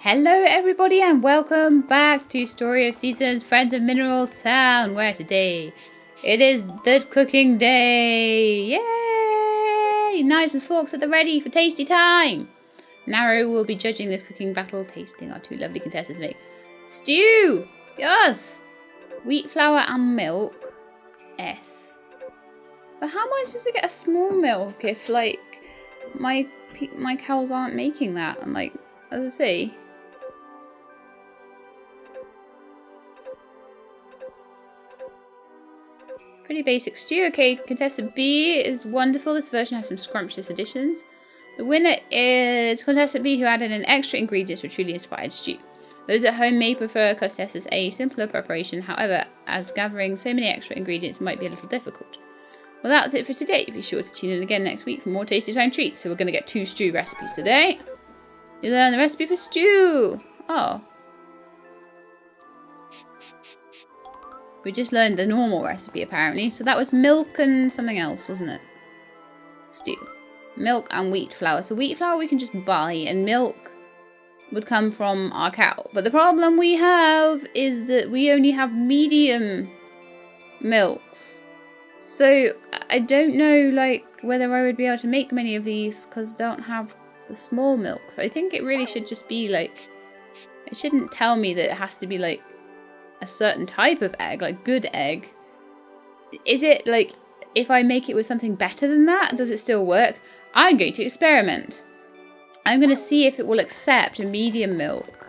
Hello everybody and welcome back to Story of Seasons, Friends of Mineral Town, where today it is the cooking day. Yay! Knives and forks at the ready for tasty time. Naro will be judging this cooking battle, tasting our two lovely contestants make stew. Yes! Wheat flour and milk. S. But how am I supposed to get a small milk if like my cows aren't making that? And like, as I say, pretty basic stew. Okay, contestant B is wonderful. This version has some scrumptious additions. The winner is contestant B, who added an extra ingredient for a truly inspired stew. Those at home may prefer contestants A simpler preparation, however, as gathering so many extra ingredients might be a little difficult. Well, that's it for today. Be sure to tune in again next week for more tasty time treats. So we're going to get 2 stew recipes today. You learn the recipe for stew. Oh. We just learned the normal recipe, apparently. So that was milk and something else, wasn't it? Stew. Milk and wheat flour. So wheat flour we can just buy, and milk would come from our cow. But the problem we have is that we only have medium milks. So I don't know, like, whether I would be able to make many of these because I don't have the small milks. I think it really should just be, like, it shouldn't tell me that it has to be, like, a certain type of egg, like good egg. Is it like, if I make it with something better than that, does it still work? I'm going to experiment. I'm going to see if it will accept a medium milk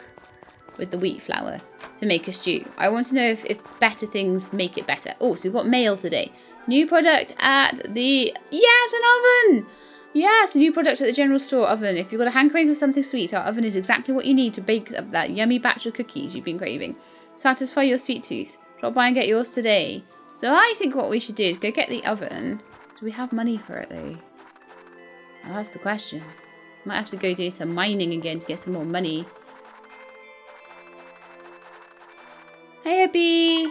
with the wheat flour to make a stew. I want to know if better things make it better. Oh, so we've got mail today. New product at the... Yes, an oven! Yes, a new product at the general store oven. If you've got a hankering for something sweet, our oven is exactly what you need to bake up that yummy batch of cookies you've been craving. Satisfy your sweet tooth. Drop by and get yours today. So I think what we should do is go get the oven. Do we have money for it though? Well, that's the question. Might have to go do some mining again to get some more money. Hey Abby!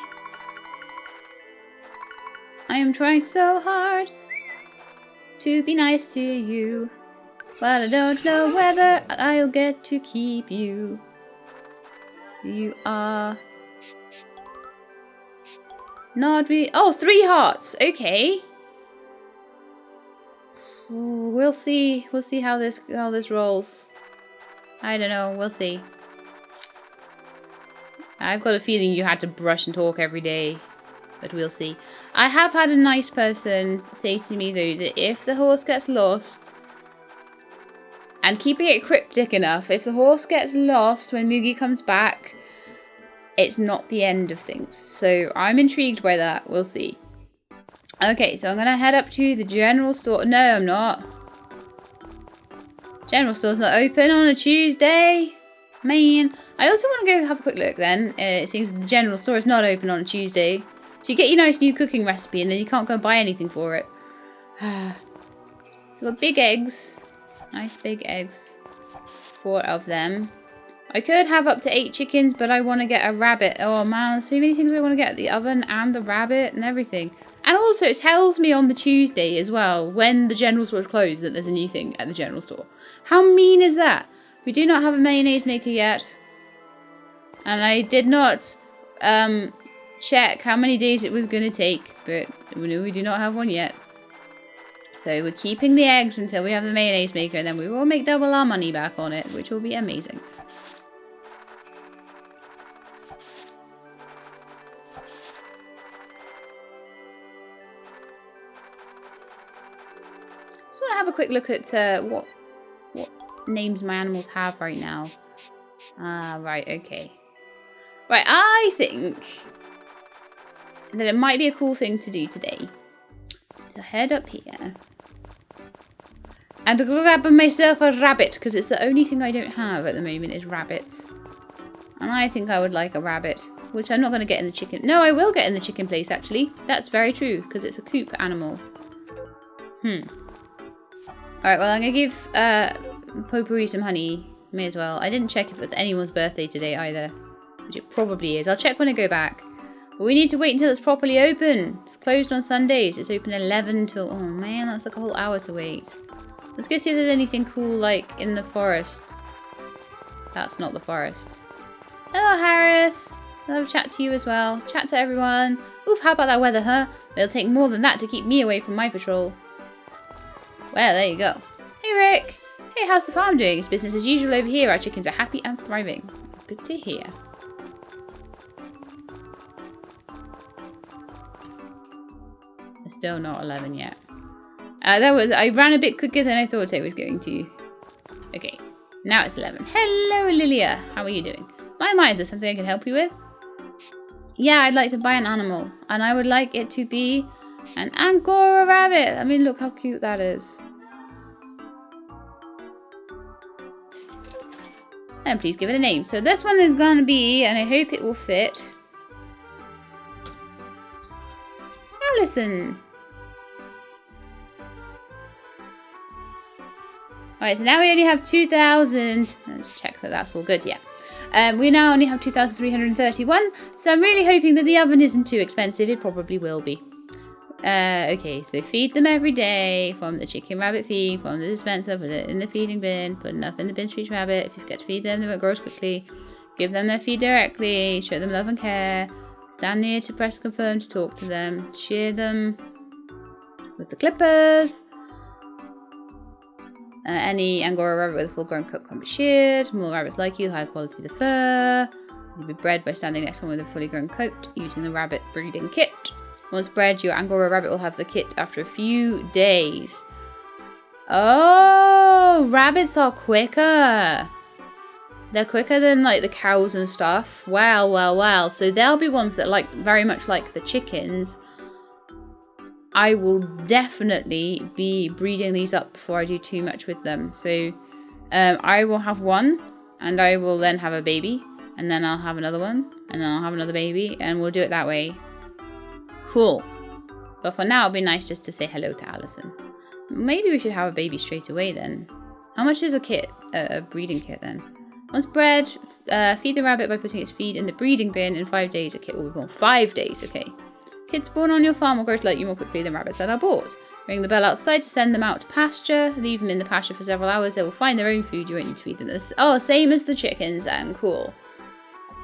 I am trying so hard to be nice to you, but I don't know whether I'll get to keep you. You are not really... Oh, 3 hearts. Okay. We'll see. We'll see how this rolls. I don't know. We'll see. I've got a feeling you had to brush and talk every day, but we'll see. I have had a nice person say to me though that if the horse gets lost, and keeping it cryptic enough, if the horse gets lost when Moogie comes back, it's not the end of things. So I'm intrigued by that. We'll see. Okay, so I'm going to head up to the general store. No, I'm not. General store's not open on a Tuesday. Man. I also want to go have a quick look then. It seems the general store is not open on a Tuesday. So you get your nice new cooking recipe and then you can't go and buy anything for it. We've got big eggs. Nice big eggs. 4 of them. I could have up to 8 chickens, but I want to get a rabbit. Oh man, there's so many things I want to get. The oven and the rabbit and everything. And also it tells me on the Tuesday as well, when the general store is closed, that there's a new thing at the general store. How mean is that? We do not have a mayonnaise maker yet. And I did not check how many days it was going to take, but we do not have one yet. So we're keeping the eggs until we have the mayonnaise maker, and then we will make double our money back on it, which will be amazing. Just want to have a quick look at what names my animals have right now. Right, okay. Right, I think that it might be a cool thing to do today. So head up here and grab myself a rabbit, because it's the only thing I don't have at the moment is rabbits. And I think I would like a rabbit, which I'm not going to get in the chicken. No, I will get in the chicken place actually. That's very true, because it's a Coop animal. Alright, well I'm going to give Potpourri some honey. May as well. I didn't check if it's anyone's birthday today either, which it probably is. I'll check when I go back. But we need to wait until it's properly open. It's closed on Sundays. It's open 11 till... Oh man, that's like a whole hour to wait. Let's go see if there's anything cool like in the forest. That's not the forest. Hello, Harris. I'll have a chat to you as well. Chat to everyone. Oof, how about that weather, huh? It'll take more than that to keep me away from my patrol. Well, there you go. Hey, Rick. Hey, how's the farm doing? It's business as usual over here. Our chickens are happy and thriving. Good to hear. They're still not 11 yet. I ran a bit quicker than I thought I was going to. Okay, now it's 11. Hello, Lilia. How are you doing? My, is there something I can help you with? Yeah, I'd like to buy an animal. And I would like it to be an Angora rabbit. I mean, look how cute that is. And please give it a name. So this one is going to be, and I hope it will fit, Allison. Alright, so now we only have 2,000. Let's check that that's all good. Yeah. We now only have 2,331. So I'm really hoping that the oven isn't too expensive. It probably will be. Okay, so feed them every day from the chicken rabbit feed, from the dispenser, put it in the feeding bin, put enough in the bin for each rabbit. If you forget to feed them, they won't grow as quickly. Give them their feed directly, show them love and care. Stand near to press confirm to talk to them. Shear them with the clippers. Any Angora rabbit with a full-grown coat can be sheared. More rabbits like you, the higher quality the fur. You'll be bred by standing next to one with a fully grown coat using the rabbit breeding kit. Once bred, your Angora rabbit will have the kit after a few days. Oh, rabbits are quicker. They're quicker than like the cows and stuff. Wow. So they'll be ones that like very much like the chickens. I will definitely be breeding these up before I do too much with them. So I will have one and I will then have a baby and then I'll have another one and then I'll have another baby and we'll do it that way. Cool. But for now, it'd be nice just to say hello to Allison. Maybe we should have a baby straight away then. How much is a kit? A breeding kit then? Once bred, feed the rabbit by putting its feed in the breeding bin. In 5 days, a kit will be born. 5 days, okay. Kids born on your farm will grow to like you more quickly than rabbits that are bought. Ring the bell outside to send them out to pasture. Leave them in the pasture for several hours. They will find their own food. You won't need to feed them this. Oh, same as the chickens then. Cool.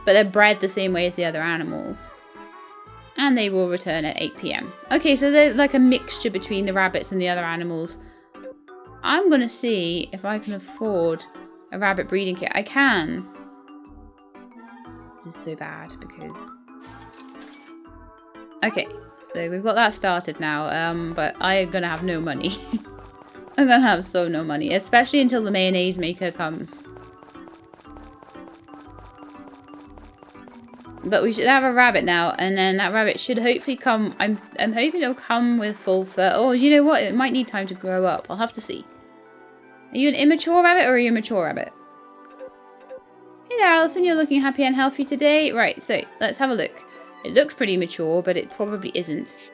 But they're bred the same way as the other animals. And they will return at 8 PM. Okay, so they're like a mixture between the rabbits and the other animals. I'm going to see if I can afford a rabbit breeding kit. I can. This is so bad because... Okay, so we've got that started now, but I'm going to have no money. I'm going to have so no money, especially until the mayonnaise maker comes. But we should have a rabbit now, and then that rabbit should hopefully come. I'm hoping it'll come with full fur. Oh, you know what? It might need time to grow up. I'll have to see. Are you an immature rabbit or are you a mature rabbit? Hey there, Alison. You're looking happy and healthy today. Right, so let's have a look. It looks pretty mature, but it probably isn't.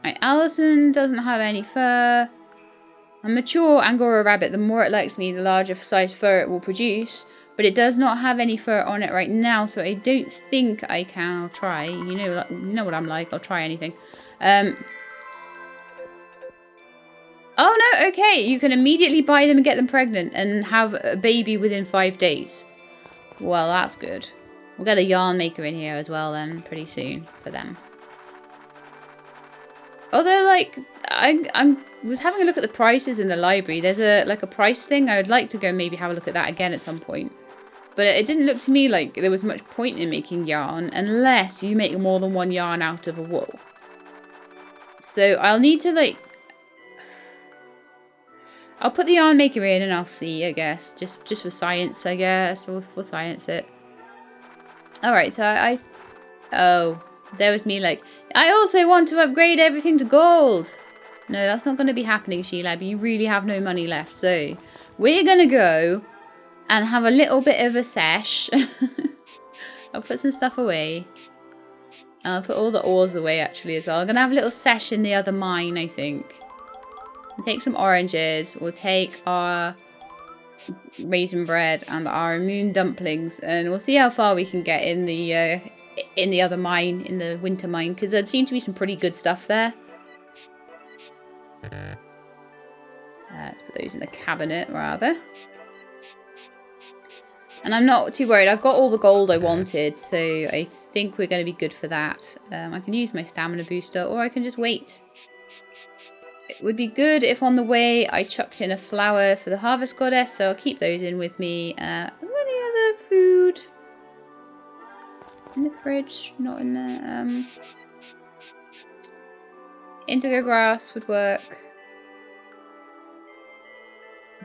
Right, Alison doesn't have any fur. A mature Angora rabbit, the more it likes me, the larger size fur it will produce. But it does not have any fur on it right now, so I don't think I can. I'll try. You know what I'm like. I'll try anything. Oh no, okay. You can immediately buy them and get them pregnant and have a baby within 5 days. Well, that's good. We'll get a yarn maker in here as well then, pretty soon for them. Although, like, I was having a look at the prices in the library. There's a price thing. I would like to go maybe have a look at that again at some point. But it didn't look to me like there was much point in making yarn unless you make more than one yarn out of a wool. So I'll need to like... I'll put the yarn maker in and I'll see, I guess. Just for science, I guess. Or for science it. Alright, so Oh, there was me like... I also want to upgrade everything to gold! No, that's not going to be happening, Sheila. But you really have no money left. So we're going to go... and have a little bit of a sesh. I'll put some stuff away. I'll put all the ores away actually as well. I'm going to have a little sesh in the other mine, I think. We'll take some oranges. We'll take our raisin bread and our moon dumplings. And we'll see how far we can get in the other mine, in the winter mine. Because there seemed to be some pretty good stuff there. Let's put those in the cabinet, rather. And I'm not too worried. I've got all the gold I wanted, so I think we're going to be good for that. I can use my stamina booster, or I can just wait. It would be good if on the way I chucked in a flower for the harvest goddess, so I'll keep those in with me. Any other food? In the fridge? Not in there. Indigo grass would work.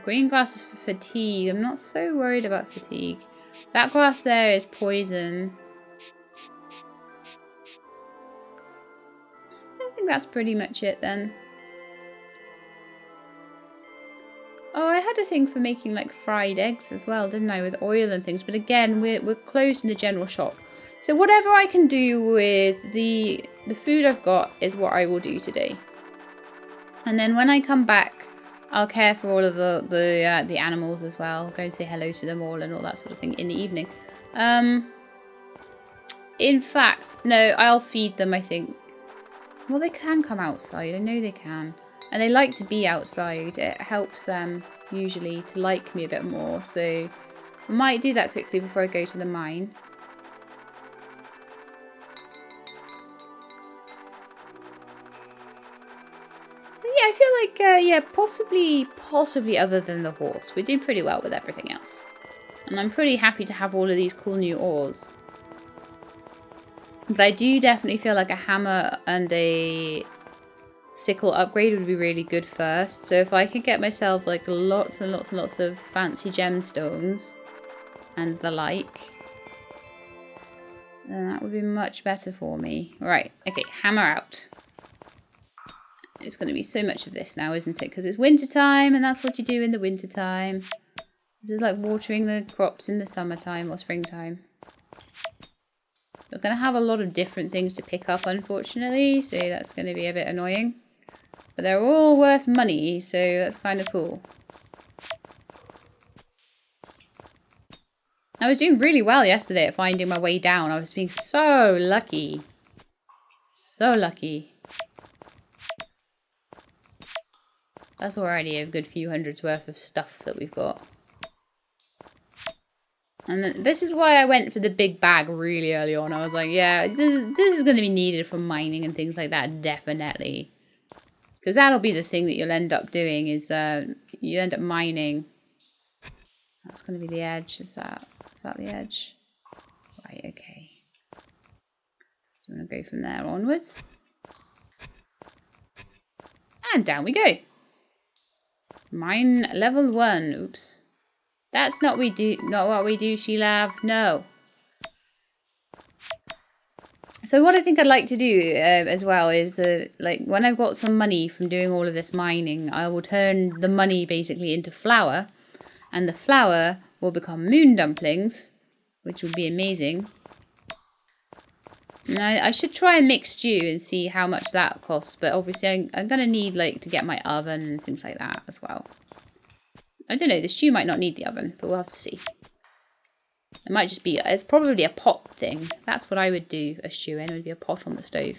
Green grass is for fatigue. I'm not so worried about fatigue. That grass there is poison. I think that's pretty much it then. Oh, I had a thing for making like fried eggs as well, didn't I? With oil and things. But again, we're closed in the general shop. So whatever I can do with the food I've got is what I will do today. And then when I come back, I'll care for all of the animals as well. Go and say hello to them all and all that sort of thing in the evening. In fact, no, I'll feed them, I think. Well, they can come outside. I know they can. And they like to be outside. It helps them, usually, to like me a bit more. So I might do that quickly before I go to the mine. Yeah, I feel like, yeah, possibly other than the horse. We're doing pretty well with everything else. And I'm pretty happy to have all of these cool new ores. But I do definitely feel like a hammer and a sickle upgrade would be really good first. So if I could get myself like lots and lots and lots of fancy gemstones and the like, then that would be much better for me. Right, okay, hammer out. It's going to be so much of this now, isn't it? Because it's winter time, and that's what you do in the winter time. This is like watering the crops in the summertime or springtime. We're going to have a lot of different things to pick up, unfortunately, so that's going to be a bit annoying. But they're all worth money, so that's kind of cool. I was doing really well yesterday at finding my way down. I was being so lucky. So lucky. That's already a good few hundreds worth of stuff that we've got. And then, this is why I went for the big bag really early on. I was like, yeah, this is going to be needed for mining and things like that, definitely. Because that'll be the thing that you'll end up doing is you end up mining. That's going to be the edge. Is that the edge? Right, okay. So I'm going to go from there onwards. And down we go. Mine level 1. Oops. That's not what we do, She-Lab. No. So what I think I'd like to do as well is, like, when I've got some money from doing all of this mining, I will turn the money basically into flour, and the flour will become moon dumplings, which would be amazing. And I should try and mix stew and see how much that costs, but obviously I'm going to need, like, to get my oven and things like that as well. I don't know, the stew might not need the oven, but we'll have to see. It might just be, it's probably a pot thing. That's what I would do a stew in, it would be a pot on the stove.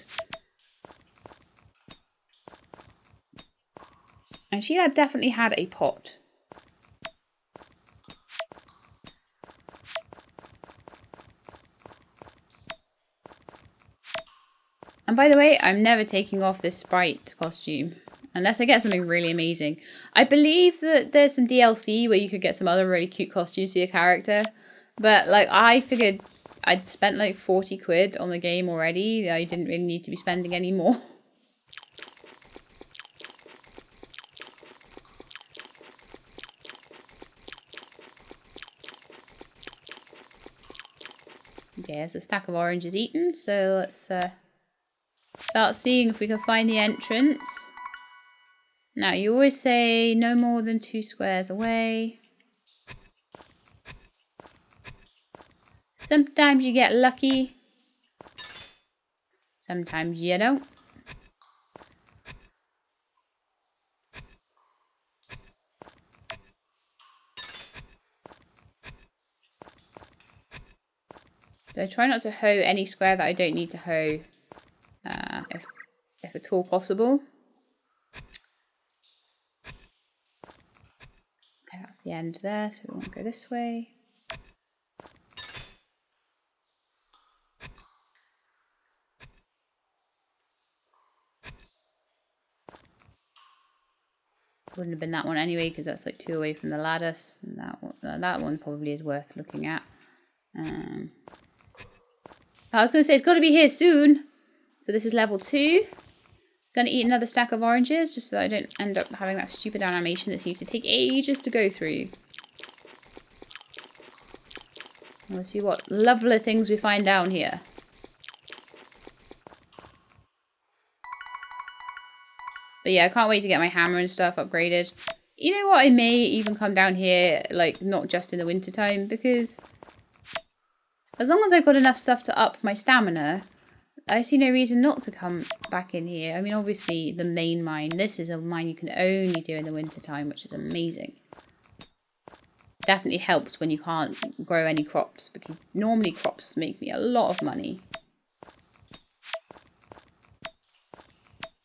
And she had definitely had a pot. And by the way, I'm never taking off this Sprite costume. Unless I get something really amazing. I believe that there's some DLC where you could get some other really cute costumes for your character. But, like, I figured I'd spent, like, 40 quid on the game already. I didn't really need to be spending any more. Okay, there's a stack of oranges eaten. So let's start seeing if we can find the entrance. Now, you always say no more than 2 squares away. Sometimes you get lucky. Sometimes you don't. So I try not to hoe any square that I don't need to hoe, if at all possible. That's the end there, so we won't go this way. Wouldn't have been that one anyway, because that's like 2 away from the ladder. And that one probably is worth looking at. I was going to say, it's got to be here soon. So this is level 2. Gonna eat another stack of oranges, just so I don't end up having that stupid animation that seems to take ages to go through. We'll see what lovely things we find down here. But yeah, I can't wait to get my hammer and stuff upgraded. You know what, I may even come down here, like, not just in the winter time, because as long as I've got enough stuff to up my stamina, I see no reason not to come back in here. I mean, obviously, the main mine, this is a mine you can only do in the winter time, which is amazing. Definitely helps when you can't grow any crops, because normally crops make me a lot of money.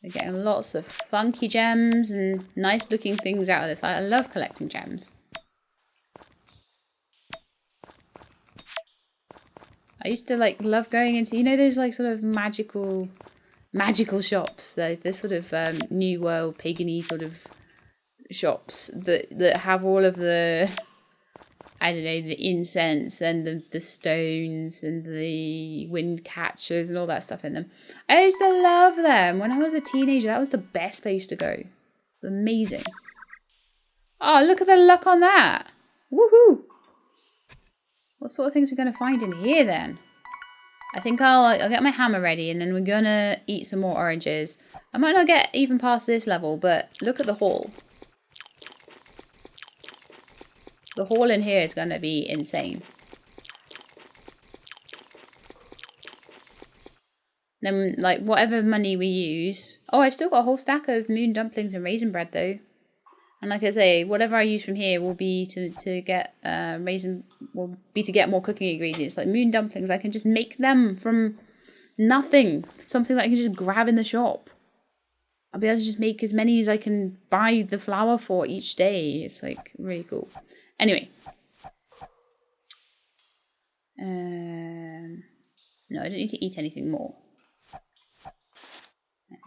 We're getting lots of funky gems and nice looking things out of this. I love collecting gems. I used to like love going into, you know, those like sort of magical shops. They're sort of New World pagan-y sort of shops that have all of the, I don't know, the incense and the stones and the wind catchers and all that stuff in them. I used to love them. When I was a teenager, that was the best place to go. Amazing. Oh, look at the luck on that. Woohoo. What sort of things are we going to find in here then? I think I'll get my hammer ready and then we're going to eat some more oranges. I might not get even past this level, but look at the haul. The haul in here is going to be insane. Then, like, whatever money we use... Oh, I've still got a whole stack of moon dumplings and raisin bread, though. And like I say, whatever I use from here will be to get to get more cooking ingredients. Like moon dumplings, I can just make them from nothing. Something that I can just grab in the shop. I'll be able to just make as many as I can buy the flour for each day. It's like really cool. Anyway. No, I don't need to eat anything more.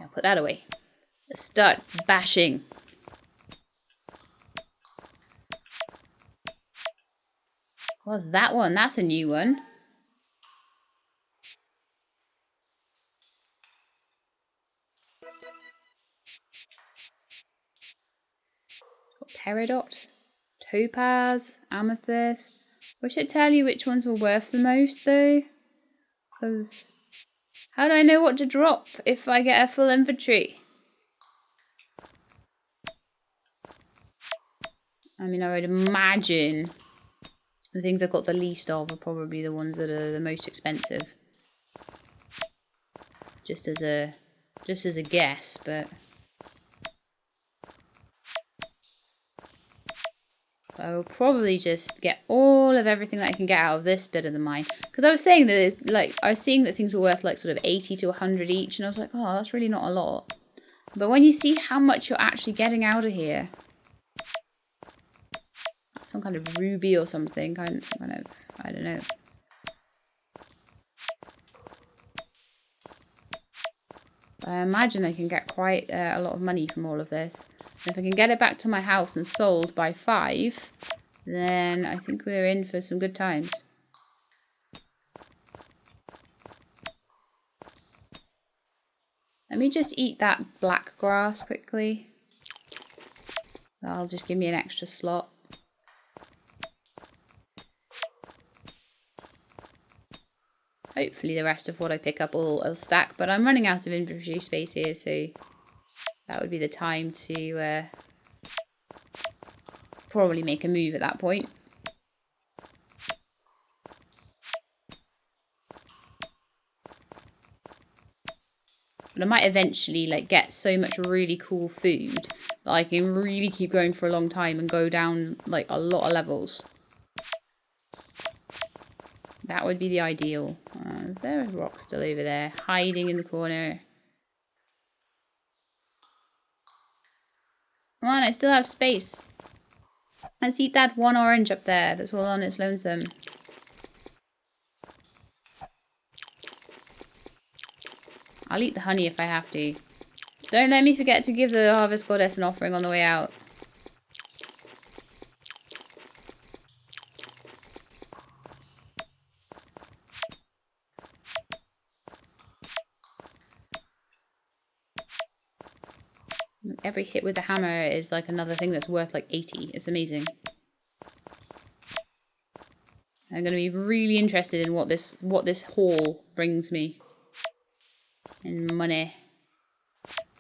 I'll put that away. Let's start bashing. What's that one? That's a new one. Got peridot, topaz, amethyst. Wish I'd tell you which ones were worth the most though. Because how do I know what to drop if I get a full inventory? I mean, I would imagine the things I've got the least of are probably the ones that are the most expensive. Just as a guess, but I will probably just get all of everything that I can get out of this bit of the mine. Because I was saying that it's like I was seeing that things were worth like sort of 80 to 100 each, and I was like, oh, that's really not a lot. But when you see how much you're actually getting out of here, some kind of ruby or something, I don't know. I imagine I can get quite a lot of money from all of this. And if I can get it back to my house and sold by 5, then I think we're in for some good times. Let me just eat that black grass quickly. That'll just give me an extra slot. Hopefully the rest of what I pick up will stack, but I'm running out of inventory space here, so that would be the time to probably make a move at that point. But I might eventually like get so much really cool food that I can really keep going for a long time and go down like a lot of levels. That would be the ideal. Is there a rock still over there, hiding in the corner? Come on, I still have space. Let's eat that one orange up there that's all on its lonesome. I'll eat the honey if I have to. Don't let me forget to give the Harvest Goddess an offering on the way out. Every hit with the hammer is like another thing that's worth like 80. It's amazing. I'm going to be really interested in what this haul brings me. In money.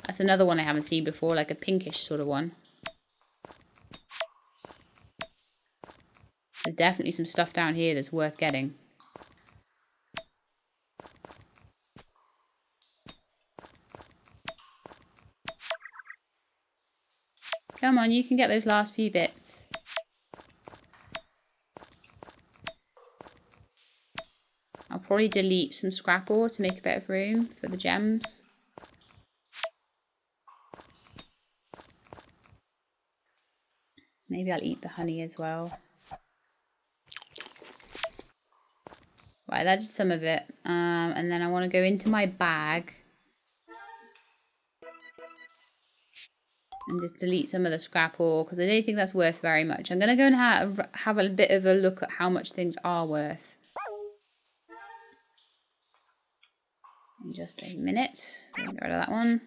That's another one I haven't seen before, like a pinkish sort of one. There's definitely some stuff down here that's worth getting. Come on, you can get those last few bits. I'll probably delete some scrap ore to make a bit of room for the gems. Maybe I'll eat the honey as well. Right, that's some of it. And then I want to go into my bag. And just delete some of the scrap ore, because I don't think that's worth very much. I'm going to go and have a bit of a look at how much things are worth. In just a minute. Get rid of that one.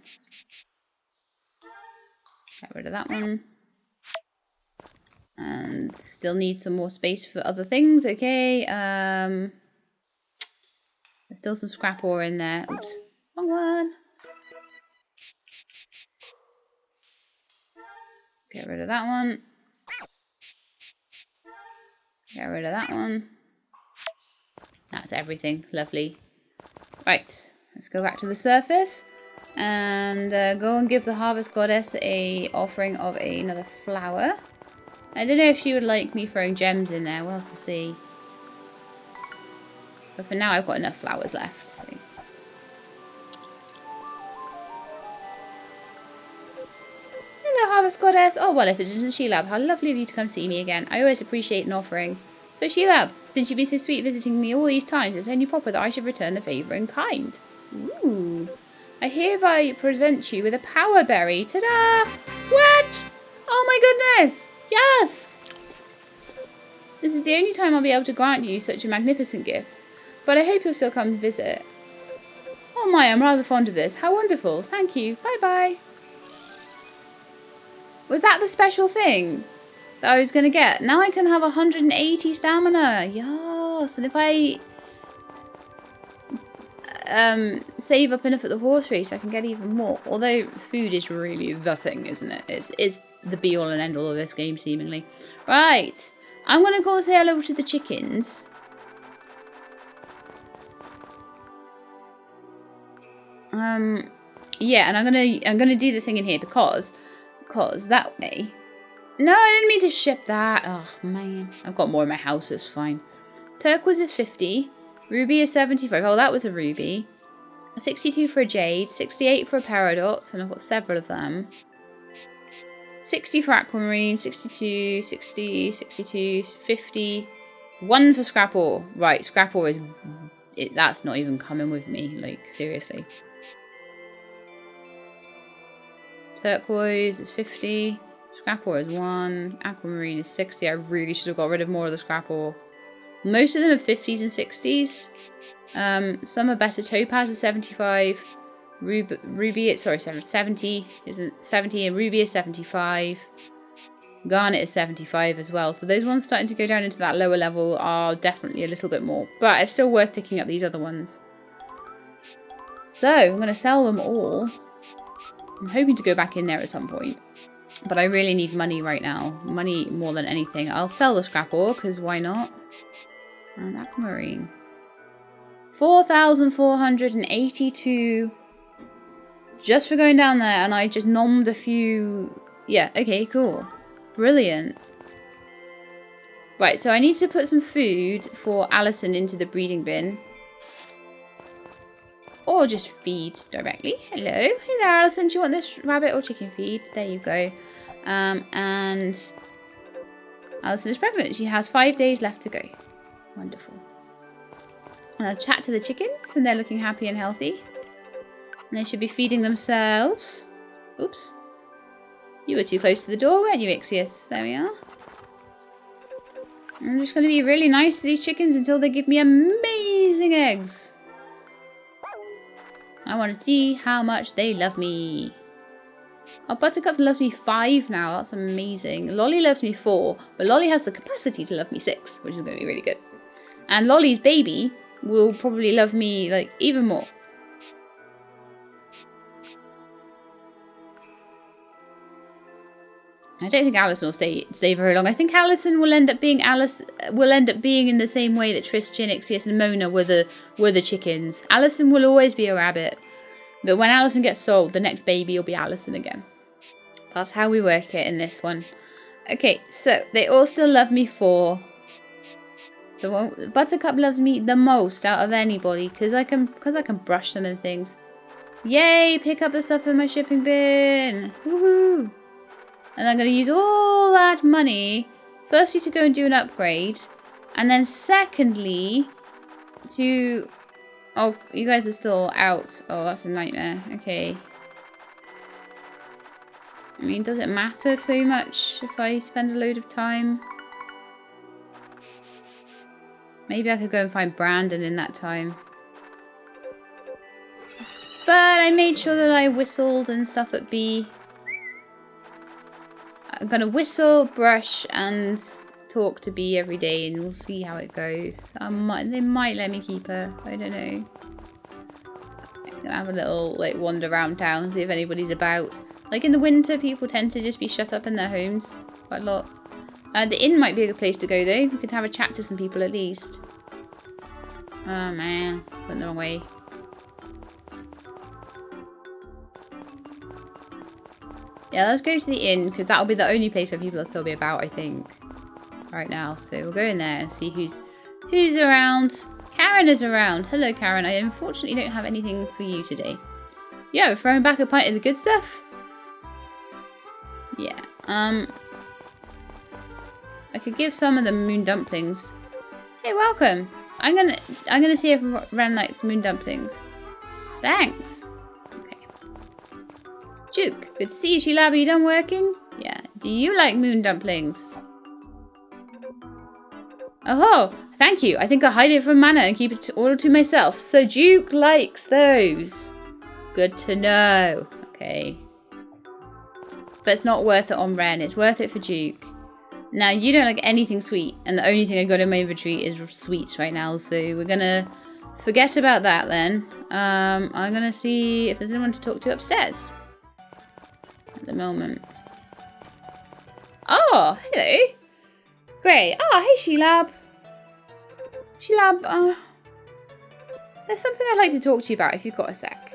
Get rid of that one. And still need some more space for other things. Okay. There's still some scrap ore in there. Oops. Wrong one. Get rid of that one. Get rid of that one. That's everything. Lovely. Right. Let's go back to the surface. And go and give the Harvest Goddess a offering of another flower. I don't know if she would like me throwing gems in there. We'll have to see. But for now, I've got enough flowers left. So. Hello, Harvest Goddess. Oh, well, if it isn't Sheilab, how lovely of you to come see me again. I always appreciate an offering. So, Sheilab, since you've been so sweet visiting me all these times, it's only proper that I should return the favour in kind. Ooh. I hereby present you with a power berry. Ta-da! What? Oh my goodness! Yes! This is the only time I'll be able to grant you such a magnificent gift. But I hope you'll still come visit. Oh my, I'm rather fond of this. How wonderful. Thank you. Bye-bye. Was that the special thing that I was going to get? Now I can have 180 stamina. Yes. And if I save up enough at the horse race, I can get even more. Although food is really the thing, isn't it? It's the be-all and end-all of this game, seemingly. Right. I'm going to go say hello to the chickens. Yeah, and I'm gonna do the thing in here because that way. No, I didn't mean to ship that. Oh man, I've got more in my house. It's fine. Turquoise is 50. Ruby is 75. Oh, that was a ruby. 62 for a jade. 68 for a paradox, and I've got several of them. 60 for aquamarine. 62, 60, 62, 50. 1 for scrap ore. Right, scrap ore is. That's not even coming with me. Like seriously. Turquoise is 50. Scrap ore is 1. Aquamarine is 60. I really should have got rid of more of the scrap ore. Most of them are 50s and 60s. Some are better. Topaz is 75. Ruby is 70. Isn't 70 and ruby is 75. Garnet is 75 as well. So those ones starting to go down into that lower level are definitely a little bit more. But it's still worth picking up these other ones. So I'm going to sell them all. I'm hoping to go back in there at some point. But I really need money right now. Money more than anything. I'll sell the scrap ore, because why not? And aquamarine. 4,482. Just for going down there, and I just nommed a few. Yeah, okay, cool. Brilliant. Right, so I need to put some food for Alison into the breeding bin. Or just feed directly. Hello. Hey there, Alison. Do you want this rabbit or chicken feed? There you go. And Alison is pregnant. She has 5 days left to go. Wonderful. And I'll chat to the chickens, and they're looking happy and healthy. And they should be feeding themselves. Oops. You were too close to the door, weren't you, Ixius? There we are. I'm just going to be really nice to these chickens until they give me amazing eggs. I want to see how much they love me. Oh, Buttercup loves me 5 now. That's amazing. Lolly loves me 4, but Lolly has the capacity to love me 6, which is going to be really good. And Lolly's baby will probably love me, like, even more. I don't think Alison will stay very long. I think Alison will end up being in the same way that Tristan, Ixius, and Mona were the chickens. Alison will always be a rabbit. But when Alison gets sold, the next baby will be Alison again. That's how we work it in this one. Okay, so they all still love me 4. Buttercup loves me the most out of anybody because I can brush them and things. Yay! Pick up the stuff in my shipping bin. Woohoo! And I'm going to use all that money, firstly to go and do an upgrade, and then secondly to... Oh, you guys are still out. Oh, that's a nightmare. Okay. I mean, does it matter so much if I spend a load of time? Maybe I could go and find Brandon in that time. But I made sure that I whistled and stuff at B. I'm going to whistle, brush, and talk to B every day, and we'll see how it goes. They might let me keep her. I don't know. I'm going to have a little wander around town, see if anybody's about. Like in the winter, people tend to just be shut up in their homes quite a lot. The inn might be a good place to go, though. We could have a chat to some people at least. Oh, man. Went the wrong way. Yeah, let's go to the inn, because that'll be the only place where people will still be about, I think. Right now. So we'll go in there and see who's around. Karen is around. Hello, Karen. I unfortunately don't have anything for you today. Yeah, we're throwing back a pint of the good stuff. Yeah. I could give some of them moon dumplings. Hey, welcome. I'm gonna see if Ren likes moon dumplings. Thanks. Okay. Juke, good to see you, Sheila. Are you done working? Yeah. Do you like moon dumplings? Oh, thank you. I think I'll hide it from Mana and keep it all to myself. So Duke likes those. Good to know. Okay. But it's not worth it on Ren. It's worth it for Duke. Now, you don't like anything sweet. And the only thing I got in my inventory is sweets right now. So we're going to forget about that then. I'm going to see if there's anyone to talk to upstairs. At the moment. Oh, hello. Great. Oh, hey, Sheilab. Sheilab, there's something I'd like to talk to you about if you've got a sec.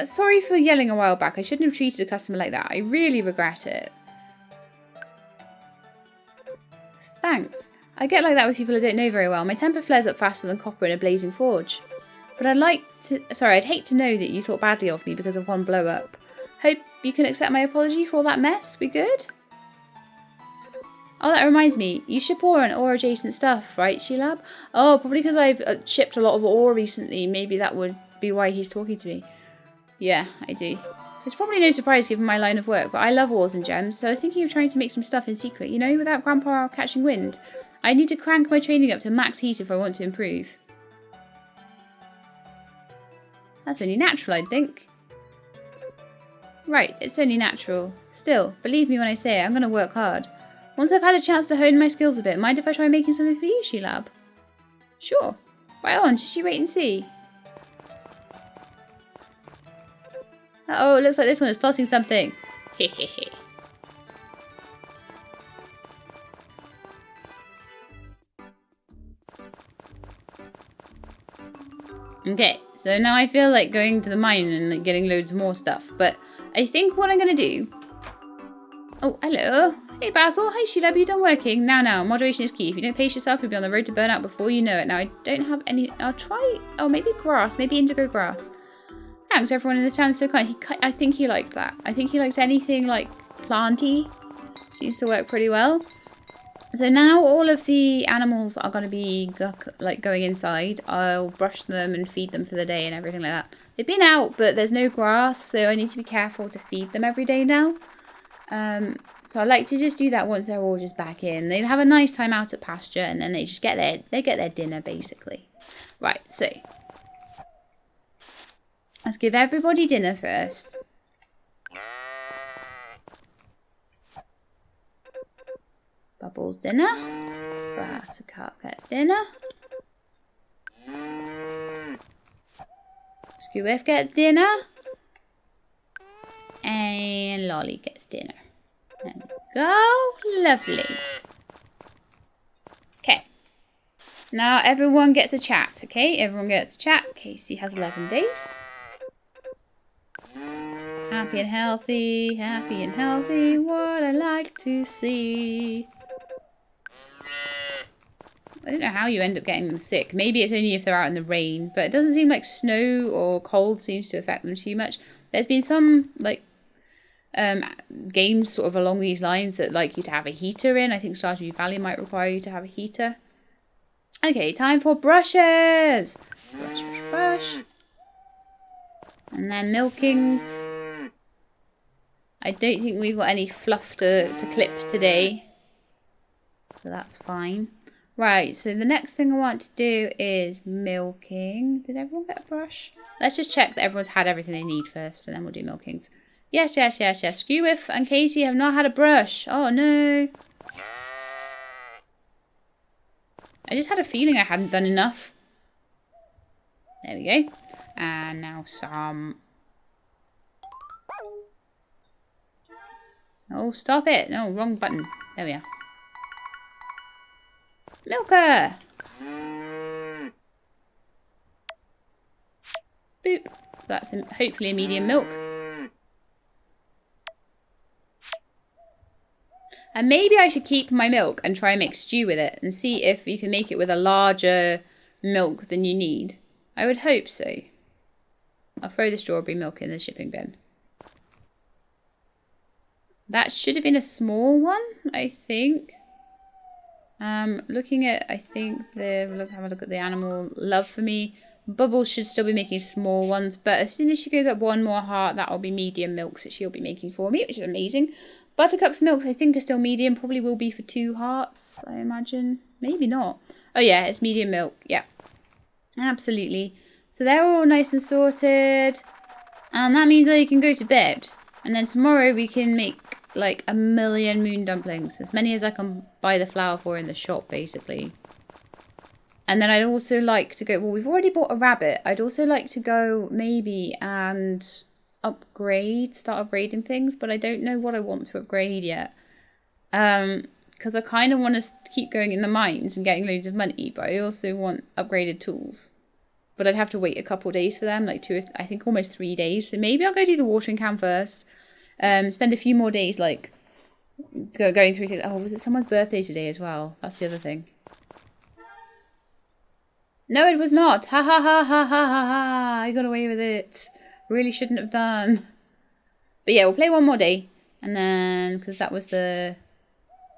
Sorry for yelling a while back. I shouldn't have treated a customer like that. I really regret it. Thanks. I get like that with people I don't know very well. My temper flares up faster than copper in a blazing forge. But I'd hate to know that you thought badly of me because of one blow up. Hope you can accept my apology for all that mess. We good? Oh, that reminds me. You ship ore and ore adjacent stuff, right, Sheilab? Oh, probably because I've shipped a lot of ore recently. Maybe that would be why he's talking to me. Yeah, I do. It's probably no surprise given my line of work, but I love ores and gems, so I was thinking of trying to make some stuff in secret, you know, without Grandpa catching wind. I need to crank my training up to max heat if I want to improve. That's only natural, I'd think. Right, it's only natural. Still, believe me when I say it, I'm going to work hard. Once I've had a chance to hone my skills a bit, mind if I try making something for you, Sheilab? Sure. Right on, just you wait and see. Uh-oh, it looks like this one is plotting something. Hehehe. Okay, so now I feel like going to the mine and getting loads more stuff, but I think what I'm going to do... Oh, hello. Hey, Basil. Hi, Sheila. Are you done working? Now. Moderation is key. If you don't pace yourself, you'll be on the road to burnout before you know it. Now, I don't have any... I'll try... Oh, maybe grass. Maybe indigo grass. Thanks, everyone in this town is so kind. I think he liked that. I think he likes anything, like, planty. Seems to work pretty well. So now all of the animals are going to be like going inside. I'll brush them and feed them for the day and everything like that. They've been out, but there's no grass, so I need to be careful to feed them every day now. So I like to just do that once they're all just back in. They have a nice time out at pasture, and then they just get their dinner basically. Right, so let's give everybody dinner first. Bubbles dinner. Buttercup gets dinner. Scoop gets dinner. And Lolly gets dinner. There we go. Lovely. Okay. Now everyone gets a chat, okay? Everyone gets a chat. Casey has 11 days. Happy and healthy, what I like to see. I don't know how you end up getting them sick. Maybe it's only if they're out in the rain, but it doesn't seem like snow or cold seems to affect them too much. There's been some, like, games sort of along these lines that like you to have a heater in. I think Stardew Valley might require you to have a heater. Okay, time for brushes. Brush, brush, brush. And then milkings. I don't think we've got any fluff to clip today, so that's fine. Right, so the next thing I want to do is milking. Did everyone get a brush? Let's just check that everyone's had everything they need first, and then we'll do milkings. Yes, yes, yes, yes. Skewiff and Casey have not had a brush. Oh, no. I just had a feeling I hadn't done enough. There we go. And now some... Oh, stop it. No, wrong button. There we are. Milker! Boop. So that's hopefully a medium milk. And maybe I should keep my milk and try and make stew with it and see if you can make it with a larger milk than you need. I would hope so. I'll throw the strawberry milk in the shipping bin. That should have been a small one, I think. Looking at, I think, have a look at the animal love for me. Bubbles should still be making small ones, but as soon as she goes up one more heart, that'll be medium milks that she'll be making for me, which is amazing. Buttercup's milk, I think, is still medium. Probably will be for 2 hearts, I imagine. Maybe not. Oh, yeah, it's medium milk. Yeah, absolutely. So they're all nice and sorted. And that means I can go to bed. And then tomorrow we can make, like, 1,000,000 moon dumplings. As many as I can buy the flour for in the shop, basically. And then I'd also like to go... Well, we've already bought a rabbit. I'd also like to go, maybe, and... start upgrading things, but I don't know what I want to upgrade yet. Because I kind of want to keep going in the mines and getting loads of money, but I also want upgraded tools. But I'd have to wait a couple of days for them, like I think almost 3 days. So maybe I'll go do the watering can first. Spend a few more days, like, going through things. Oh, was it someone's birthday today as well? That's the other thing. No, it was not. Ha ha ha ha ha ha ha. I got away with it. Really shouldn't have done. But yeah, we'll play one more day. And then, because that was the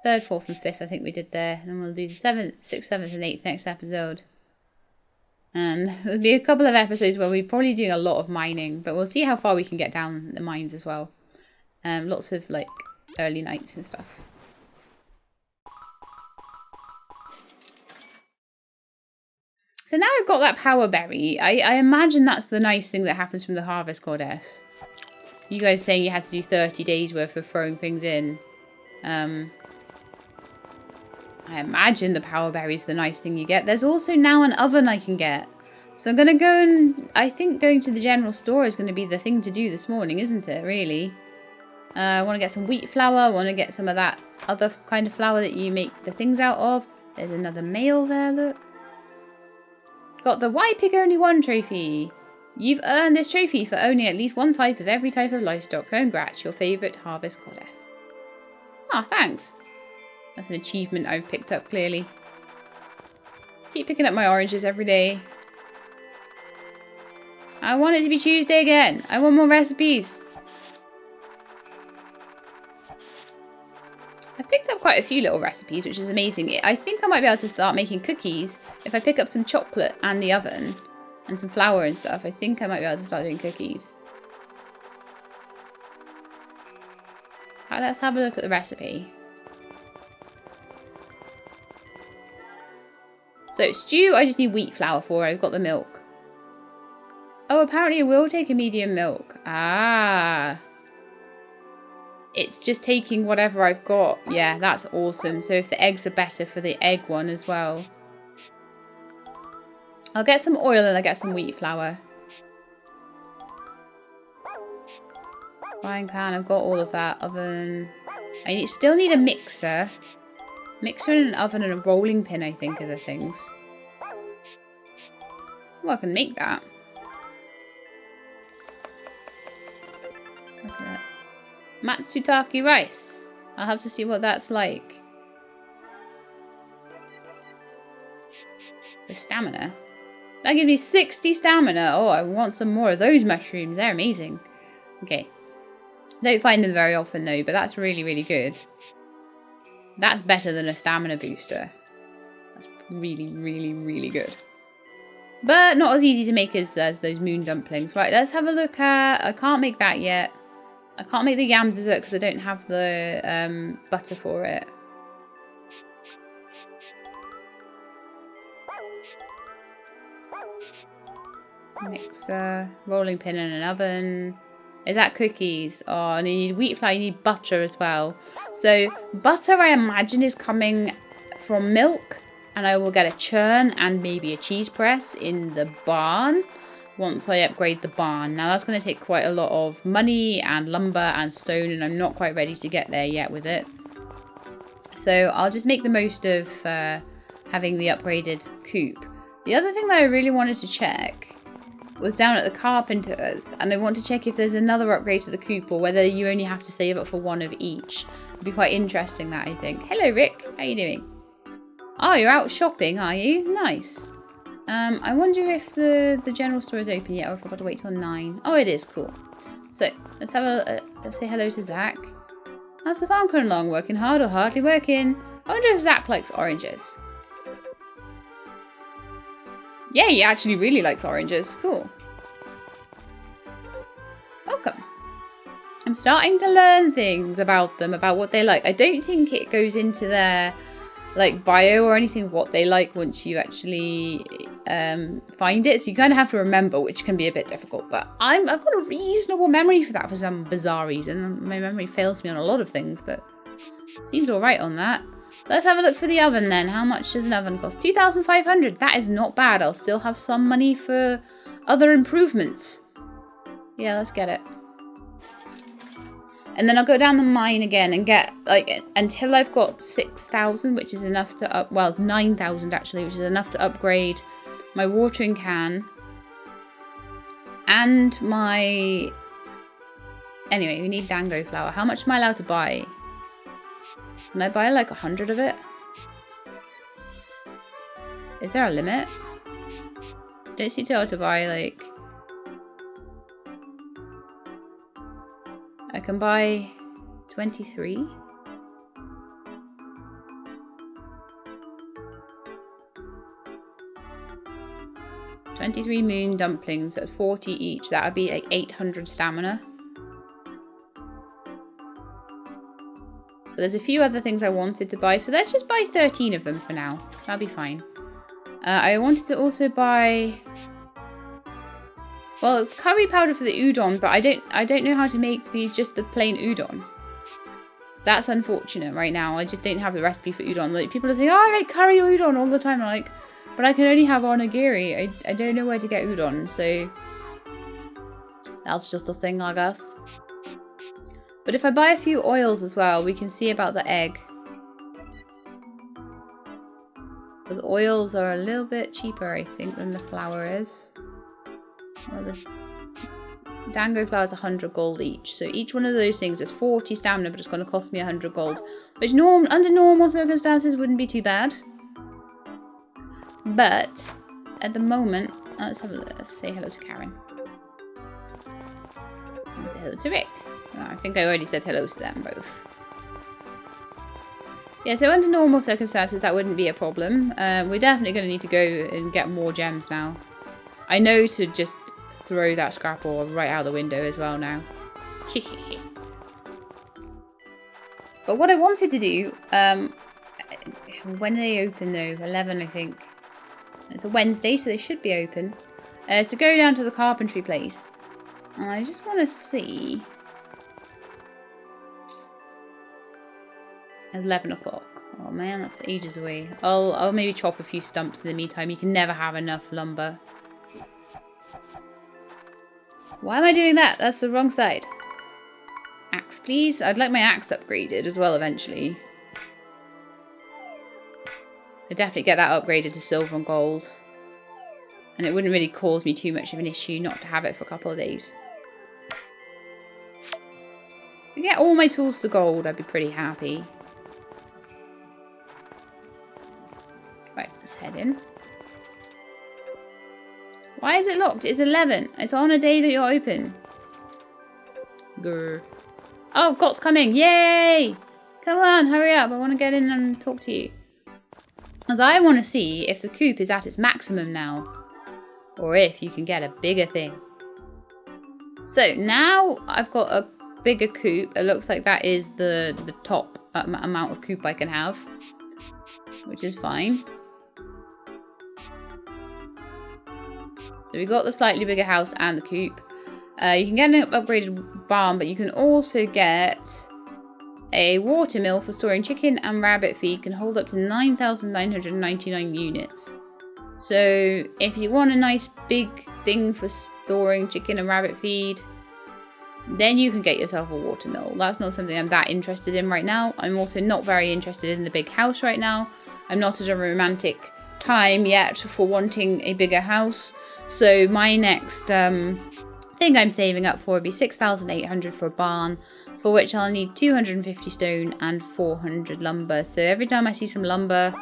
3rd, 4th and 5th I think we did there. And then we'll do the 7th, 6th, 7th and 8th next episode. And there'll be a couple of episodes where we're probably doing a lot of mining. But we'll see how far we can get down the mines as well. Lots of, like, early nights and stuff. So now I've got that power berry. I imagine that's the nice thing that happens from the harvest goddess. You guys saying you had to do 30 days worth of throwing things in. I imagine the power berry is the nice thing you get. There's also now an oven I can get. So I'm going to go and... I think going to the general store is going to be the thing to do this morning, isn't it, really? I want to get some wheat flour. I want to get some of that other kind of flour that you make the things out of. There's another male there, look. Got the Why Pick Only One trophy. You've earned this trophy for owning at least one type of every type of livestock. Congrats, your favourite harvest goddess. Ah, thanks. That's an achievement I've picked up, clearly. Keep picking up my oranges every day. I want it to be Tuesday again. I want more recipes. I've picked up quite a few little recipes, which is amazing. I think I might be able to start making cookies. If I pick up some chocolate and the oven and some flour and stuff, I think I might be able to start doing cookies. Right, let's have a look at the recipe. So, stew, I just need wheat flour for. I've got the milk. Oh, apparently it will take a medium milk. Ah. It's just taking whatever I've got. Yeah, that's awesome. So if the eggs are better for the egg one as well. I'll get some oil and I'll get some wheat flour. Frying pan, I've got all of that. Oven. I still need a mixer. Mixer and an oven and a rolling pin, I think, are the things. Well, I can make that. Look at that. Matsutake rice. I'll have to see what that's like. The stamina. That gives me 60 stamina. Oh, I want some more of those mushrooms. They're amazing. Okay. Don't find them very often though, but that's really, really good. That's better than a stamina booster. That's really, really, really good. But not as easy to make as those moon dumplings. Right, let's have a look at... I can't make that yet. I can't make the yam dessert because I don't have the butter for it. Mixer, rolling pin in an oven. Is that cookies? Oh, and you need wheat flour, you need butter as well. So butter I imagine is coming from milk, and I will get a churn and maybe a cheese press in the barn. Once I upgrade the barn. Now that's going to take quite a lot of money and lumber and stone, and I'm not quite ready to get there yet with it. So I'll just make the most of having the upgraded coop. The other thing that I really wanted to check was down at the carpenters, and I want to check if there's another upgrade to the coop or whether you only have to save up for one of each. It'd be quite interesting, that, I think. Hello Rick, how you doing? Oh, you're out shopping, are you? Nice. I wonder if the general store is open yet, or if I've got to wait till 9. Oh, it is. Cool. So, let's have let's say hello to Zach. How's the farm coming along? Working hard or hardly working? I wonder if Zach likes oranges. Yeah, he actually really likes oranges. Cool. Welcome. I'm starting to learn things about them, about what they like. I don't think it goes into their like bio or anything what they like once you actually find it, so you kind of have to remember, which can be a bit difficult, but I've got a reasonable memory for that for some bizarre reason. My memory fails me on a lot of things, but seems alright on that. Let's have a look for the oven then. How much does an oven cost? 2,500. That is not bad. I'll still have some money for other improvements. Yeah, let's get it. And then I'll go down the mine again and get, like, until I've got 6,000, which is enough to well, 9,000 actually, which is enough to upgrade my watering can and my... Anyway, we need dango flour. How much am I allowed to buy? Can I buy like 100 of it? Is there a limit? Don't seem to be able to buy like... I can buy 23. $23 moon dumplings at 40 each. That would be like 800 stamina. But there's a few other things I wanted to buy, so let's just buy 13 of them for now. That'll be fine. I wanted to also buy... Well, it's curry powder for the udon, but I don't know how to make just the plain udon. So that's unfortunate right now. I just don't have the recipe for udon. Like, people are saying, oh, I make curry udon all the time. I'm like, but I can only have onigiri. I don't know where to get udon, so that's just a thing, I guess. But if I buy a few oils as well, we can see about the egg. But the oils are a little bit cheaper, I think, than the flour is. Well, the dango flour is 100 gold each. So each one of those things is 40 stamina, but it's going to cost me 100 gold. Which under normal circumstances wouldn't be too bad. But at the moment, let's say hello to Karen. And say hello to Rick. Oh, I think I already said hello to them both. Yeah, so under normal circumstances, that wouldn't be a problem. We're definitely going to need to go and get more gems now. I know to just throw that scrap ore right out the window as well now. But what I wanted to do, when are they open though? 11, I think. It's a Wednesday, so they should be open. So go down to the carpentry place. And I just want to see... 11 o'clock. Oh man, that's ages away. I'll maybe chop a few stumps in the meantime. You can never have enough lumber. Why am I doing that? That's the wrong side. Axe, please. I'd like my axe upgraded as well eventually. I'd definitely get that upgraded to silver and gold. And it wouldn't really cause me too much of an issue not to have it for a couple of days. If I get all my tools to gold, I'd be pretty happy. Right, let's head in. Why is it locked? It's 11. It's on a day that you're open. Grr. Oh, Got's coming. Yay! Come on, hurry up. I want to get in and talk to you. As I want to see if the coop is at its maximum now. Or if you can get a bigger thing. So now I've got a bigger coop. It looks like that is the top amount of coop I can have. Which is fine. So we got the slightly bigger house and the coop. You can get an upgraded barn, but you can also get a water mill for storing chicken and rabbit feed. Can hold up to 9,999 units. So if you want a nice big thing for storing chicken and rabbit feed, then you can get yourself a water mill. That's not something I'm that interested in right now. I'm also not very interested in the big house right now. I'm not at a romantic time yet for wanting a bigger house. So my next thing I'm saving up for would be 6,800 for a barn, for which I'll need 250 stone and 400 lumber. So every time I see some lumber,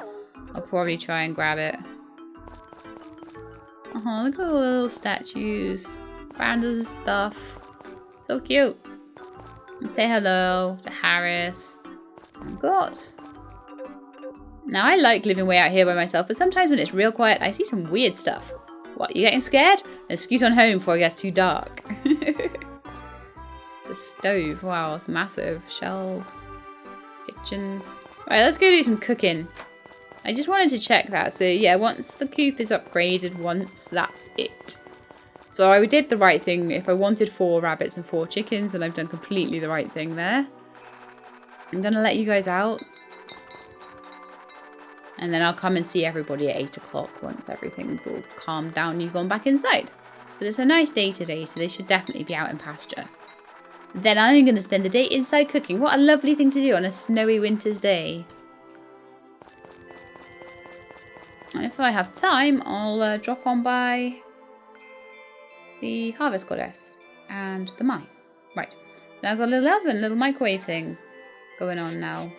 I'll probably try and grab it. Oh, look at the little statues. Pandas stuff. So cute. And say hello to Harris. Oh God. Now, I like living way out here by myself, but sometimes when it's real quiet, I see some weird stuff. What, you getting scared? Then scoot on home before it gets too dark. The stove. Wow, it's massive. Shelves. Kitchen. Right, let's go do some cooking. I just wanted to check that. So, yeah, once the coop is upgraded once, that's it. So I did the right thing. If I wanted 4 rabbits and 4 chickens, then I've done completely the right thing there. I'm going to let you guys out. And then I'll come and see everybody at 8 o'clock once everything's all calmed down and you've gone back inside. But it's a nice day today, so they should definitely be out in pasture. Then I'm going to spend the day inside cooking. What a lovely thing to do on a snowy winter's day. And if I have time, I'll drop on by the Harvest Goddess and the mine. Right. Now I've got a little oven, little microwave thing going on now.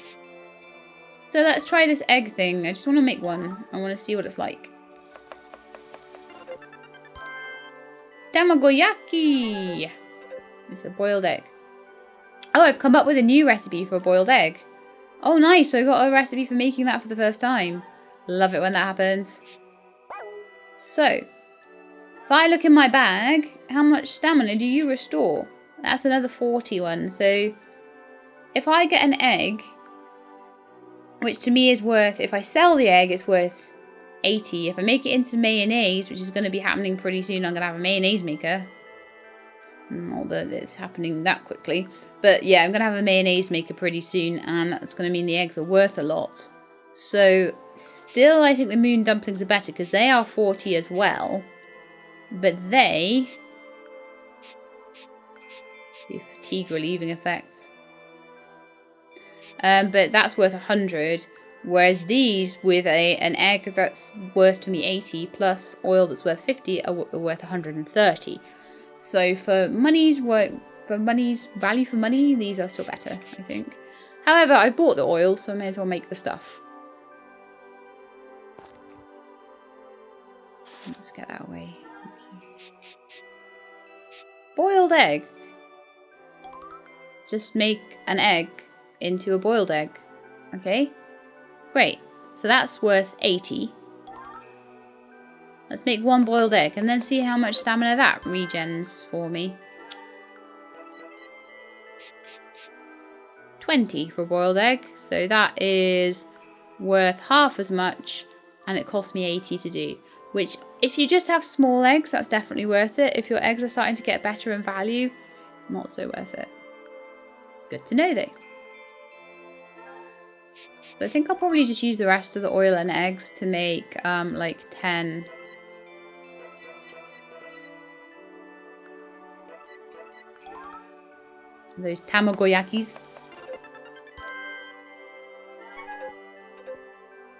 So let's try this egg thing. I just want to make one. I want to see what it's like. Tamagoyaki! It's a boiled egg. Oh, I've come up with a new recipe for a boiled egg. Oh, nice. So I got a recipe for making that for the first time. Love it when that happens. So, if I look in my bag, how much stamina do you restore? That's another 41. So, if I get an egg, which to me is worth, if I sell the egg, it's worth 80. If I make it into mayonnaise, which is going to be happening pretty soon, I'm going to have a mayonnaise maker. Not that it's happening that quickly. But yeah, I'm going to have a mayonnaise maker pretty soon, and that's going to mean the eggs are worth a lot. So, still I think the moon dumplings are better, because they are 40 as well. But they... fatigue relieving effects. But that's worth 100, whereas these with an egg that's worth to me 80 plus oil that's worth 50 are worth 130. So for value for money, these are still better, I think. However, I bought the oil, so I may as well make the stuff. Let's get that away. Boiled egg. Just make an egg into a boiled egg. Okay, Great. So that's worth 80. Let's make 1 boiled egg and then see how much stamina that regens for me. 20 for a boiled egg. So that is worth half as much, and it cost me 80 to do. Which, if you just have small eggs, that's definitely worth it. If your eggs are starting to get better in value, not so worth it. Good to know though. So I think I'll probably just use the rest of the oil and eggs to make like 10. Those tamagoyakis.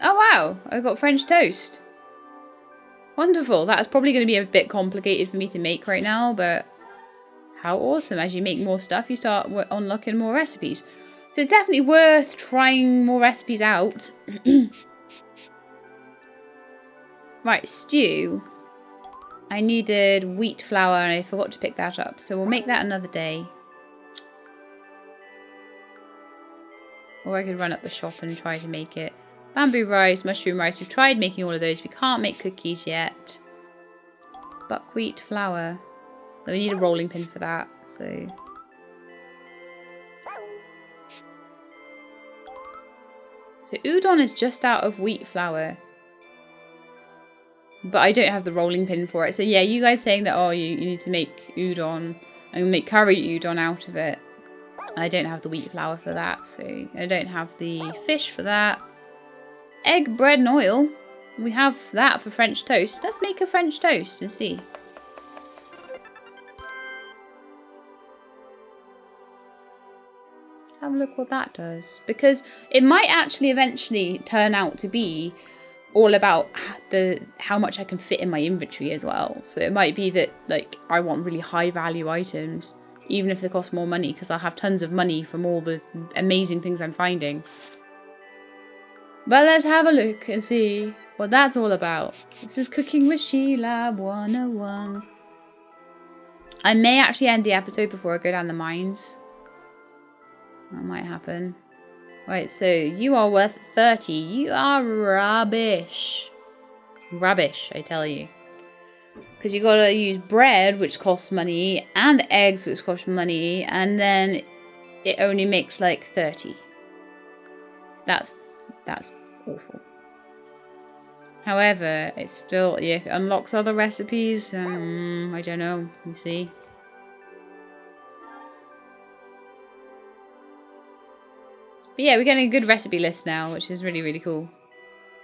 Oh wow, I got French toast. Wonderful. That's probably going to be a bit complicated for me to make right now, but how awesome. As you make more stuff, you start unlocking more recipes. So it's definitely worth trying more recipes out. Right, stew. I needed wheat flour and I forgot to pick that up. So we'll make that another day. Or I could run up the shop and try to make it. Bamboo rice, mushroom rice. We've tried making all of those. We can't make cookies yet. Buckwheat flour. We need a rolling pin for that. So udon is just out of wheat flour. But I don't have the rolling pin for it. So yeah, you guys saying that, oh, you need to make udon and make curry udon out of it. I don't have the wheat flour for that. So I don't have the fish for that. Egg, bread and oil. We have that for French toast. Let's make a French toast and see. Let's have a look what that does. Because it might actually eventually turn out to be all about how much I can fit in my inventory as well. So it might be that like I want really high value items, even if they cost more money, because I'll have tons of money from all the amazing things I'm finding. But let's have a look and see what that's all about. This is Cooking with Sheila 101. I may actually end the episode before I go down the mines. That might happen. Right, so you are worth 30. You are rubbish. Rubbish, I tell you. Because you gotta use bread, which costs money, and eggs, which cost money, and then it only makes like 30. So that's awful. However, it's still, yeah, it unlocks other recipes. I don't know. You see. But yeah, we're getting a good recipe list now, which is really, really cool.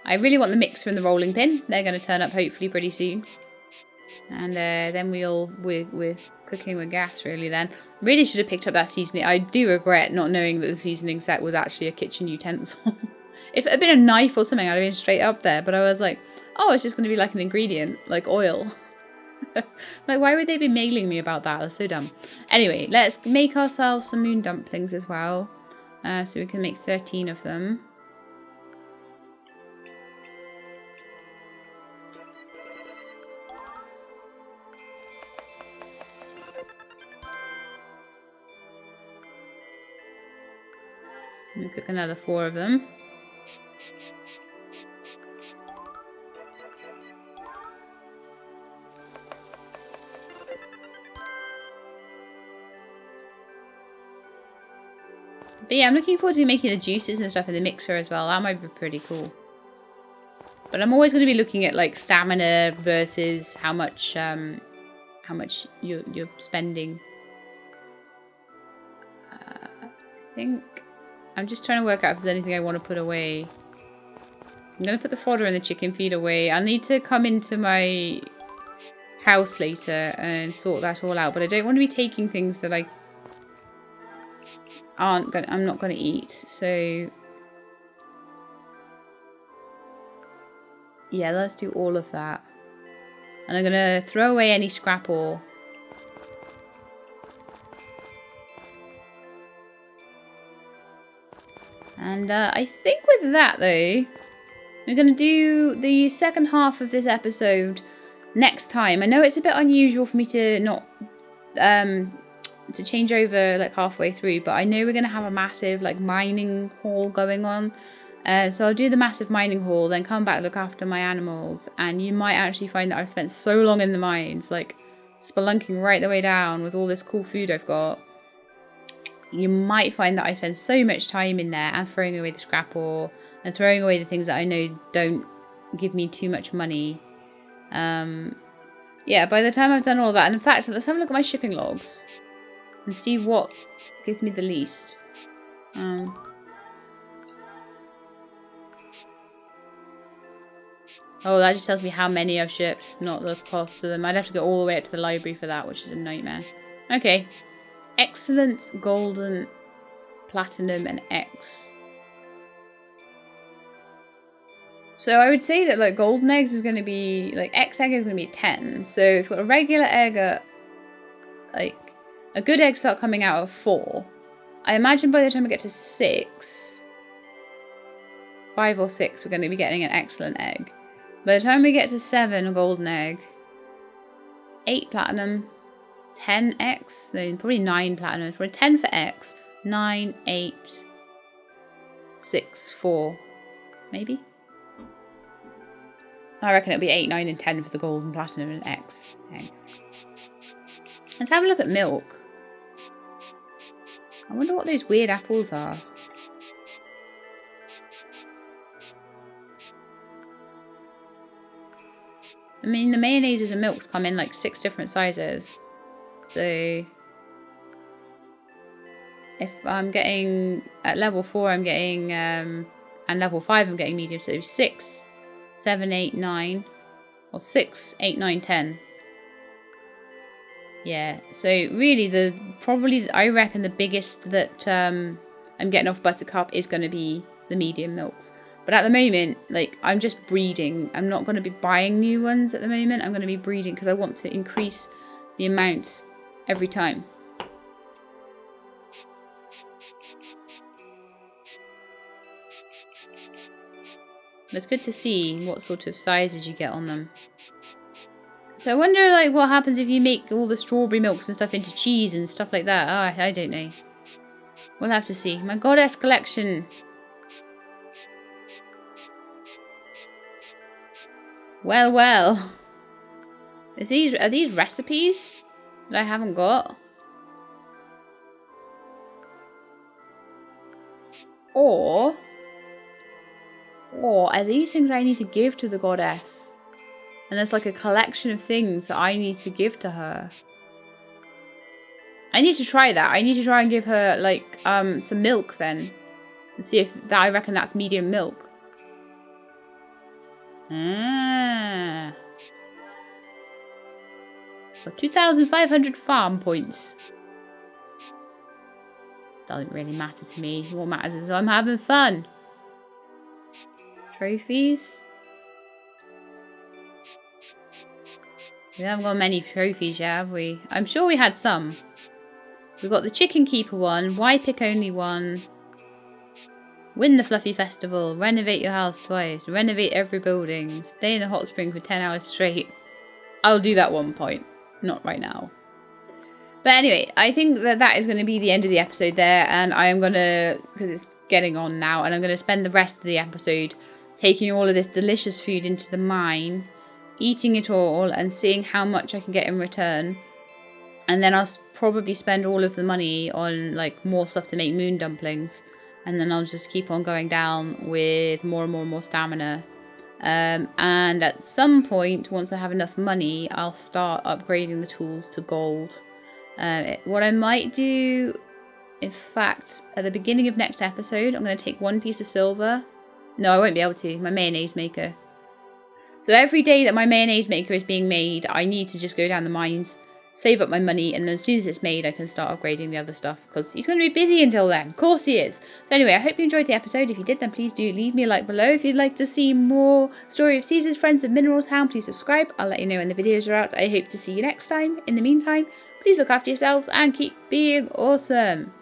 I really want the mixer and the rolling pin. They're going to turn up hopefully pretty soon. And then we're cooking with gas really then. Really should have picked up that seasoning. I do regret not knowing that the seasoning set was actually a kitchen utensil. If it had been a knife or something, I'd have been straight up there. But I was like, oh, it's just going to be like an ingredient, like oil. Like, why would they be mailing me about that? That's so dumb. Anyway, let's make ourselves some moon dumplings as well. So we can make 13 of them. We'll cook another 4 of them. But yeah, I'm looking forward to making the juices and stuff in the mixer as well. That might be pretty cool. But I'm always going to be looking at like stamina versus how much you're spending. I think I'm just trying to work out if there's anything I want to put away. I'm going to put the fodder and the chicken feed away. I'll need to come into my house later and sort that all out. But I don't want to be taking things that I'm not going to eat. So yeah, let's do all of that. And I'm going to throw away any scrap ore. And I think with that though, we're going to do the second half of this episode next time. I know it's a bit unusual for me to not to change over like halfway through, but I know we're going to have a massive like mining haul going on. So I'll do the massive mining haul, then come back, look after my animals, and you might actually find that I've spent so long in the mines, like spelunking right the way down with all this cool food I've got. You might find that I spend so much time in there and throwing away the scrap ore and throwing away the things that I know don't give me too much money. Yeah, by the time I've done all that, and in fact, let's have a look at my shipping logs and see what gives me the least. Oh, that just tells me how many I've shipped, not the cost of them. I'd have to go all the way up to the library for that, which is a nightmare. Okay. Excellent, golden, platinum, and X. So I would say that like golden eggs is going to be, like X egg is going to be 10. So if you've got a regular egg at, like, a good egg start coming out of 4. I imagine by the time we get to 6, 5 or 6, we're going to be getting an excellent egg. By the time we get to 7, a golden egg, 8 platinum, 10 X, no, probably 9 platinum, probably 10 for X, 9, 8, 6, 4, maybe? I reckon it'll be 8, 9 and 10 for the golden, platinum and X eggs. Let's have a look at milk. I wonder what those weird apples are. I mean, the mayonnaises and milks come in like 6 different sizes. So, if I'm getting, at level 4 I'm getting, and level 5 I'm getting medium, so 6, 7, 8, 9, or 6, 8, 9, 10. Yeah, so really probably I reckon the biggest that I'm getting off Buttercup is going to be the medium milks. But at the moment, like, I'm just breeding. I'm not going to be buying new ones at the moment. I'm going to be breeding because I want to increase the amount every time. It's good to see what sort of sizes you get on them. So I wonder, like, what happens if you make all the strawberry milks and stuff into cheese and stuff like that. Oh, I don't know. We'll have to see. My goddess collection. Well, well. Are these recipes that I haven't got? Or are these things I need to give to the goddess? And there's like a collection of things that I need to give to her. I need to try that. I need to try and give her like some milk then. And see if that, I reckon that's medium milk. Ah. So 2,500 farm points. Doesn't really matter to me. What matters is I'm having fun. Trophies. We haven't got many trophies yet, have we? I'm sure we had some. We've got the Chicken Keeper one, Why Pick Only one, Win the Fluffy Festival, Renovate Your House twice, Renovate Every Building, Stay in the Hot Spring for 10 hours straight. I'll do that one point. Not right now. But anyway, I think that is going to be the end of the episode there. And I am going to, because it's getting on now, and I'm going to spend the rest of the episode taking all of this delicious food into the mine, eating it all, and seeing how much I can get in return. And then I'll probably spend all of the money on like more stuff to make moon dumplings. And then I'll just keep on going down with more and more and more stamina. And at some point, once I have enough money, I'll start upgrading the tools to gold. What I might do, in fact, at the beginning of next episode, I'm going to take 1 piece of silver. No, I won't be able to. My mayonnaise maker. So every day that my mayonnaise maker is being made, I need to just go down the mines, save up my money, and then as soon as it's made, I can start upgrading the other stuff, because he's going to be busy until then. Of course he is. So anyway, I hope you enjoyed the episode. If you did, then please do leave me a like below. If you'd like to see more Story of Seasons, Friends of Mineral Town, please subscribe. I'll let you know when the videos are out. I hope to see you next time. In the meantime, please look after yourselves and keep being awesome.